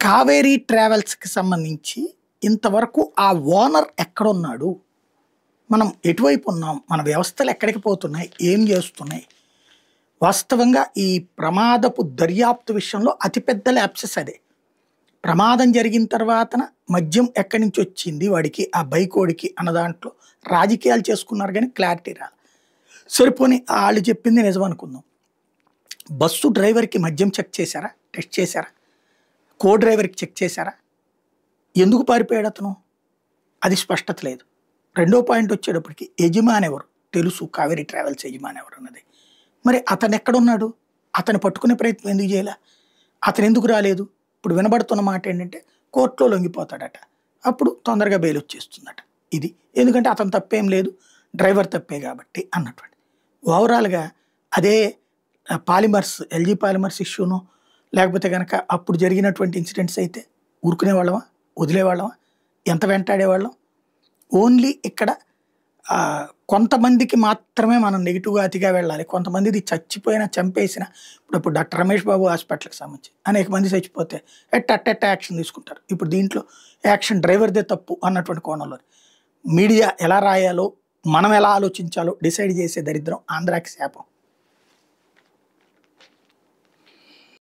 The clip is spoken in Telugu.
కావేరీ ట్రావెల్స్‌కి సంబంధించి ఇంతవరకు ఆ ఓనర్ ఎక్కడున్నాడు? మనం ఎటువైపు ఉన్నాం? మన వ్యవస్థలు ఎక్కడికి పోతున్నాయి? ఏం చేస్తున్నాయి? వాస్తవంగా ఈ ప్రమాదపు దర్యాప్తు విషయంలో అతిపెద్ద ల్యాప్సెస్ అదే. ప్రమాదం జరిగిన తర్వాతన మద్యం ఎక్కడి నుంచి వచ్చింది వాడికి, ఆ బైకోడికి అన్న దాంట్లో రాజకీయాలు చేసుకున్నారు గానీ క్లారిటీ రాల. సరిపోనీ ఆళ్ళు చెప్పింది నిజం అనుకుందాం. బస్సు డ్రైవర్‌కి మద్యం చెక్ చేశారా? టెస్ట్ చేశారా? కో డ్రైవర్‌కి చెక్ చేశారా? ఎందుకు పారిపోయాడు అతను? అది స్పష్టత లేదు. రెండో పాయింట్ వచ్చేటప్పటికి యజమాని ఎవరు? తెలుసు కావేరీ ట్రావెల్స్ యజమాని ఎవరు అన్నది. మరి అతను ఎక్కడున్నాడు? అతను పట్టుకునే ప్రయత్నం ఎందుకు చేయలే? అతను ఎందుకు రాలేదు? ఇప్పుడు వినబడుతున్న మాట ఏంటంటే కోర్టులో లొంగిపోతాడట. అప్పుడు తొందరగా బెయిల్ వచ్చేస్తుందట. ఇది. ఎందుకంటే అతను తప్పేం లేదు. డ్రైవర్ తప్పే కాబట్టి అన్నటువంటి. ఓవరాల్‌గా అదే పాలిమర్స్, ఎల్‌జీ పాలిమర్స్ ఇష్యూనో లేకపోతే గనక అప్పుడు జరిగినటువంటి ఇన్సిడెంట్స్ అయితే ఊరుకునేవాళ్ళమా? వదిలేవాళ్ళమా? ఎంత వెంటాడేవాళ్ళం? ఓన్లీ ఇక్కడ కొంతమందికి మాత్రమే మనం నెగెటివ్‌గా అతిగా వెళ్ళాలి. కొంతమందిది చచ్చిపోయినా, చంపేసినా ఇప్పుడు డాక్టర్ రమేష్ బాబు హాస్పిటల్‌కి సంబంధించి అనేక మంది చచ్చిపోతే అట్ట యాక్షన్ తీసుకుంటారు. ఇప్పుడు దీంట్లో యాక్షన్ డ్రైవర్‌దే తప్పు అన్నటువంటి కోణంలో మీడియా ఎలా రాయాలో, మనం ఎలా ఆలోచించాలో డిసైడ్ చేసే దరిద్రం ఆంధ్రాకి శాపం.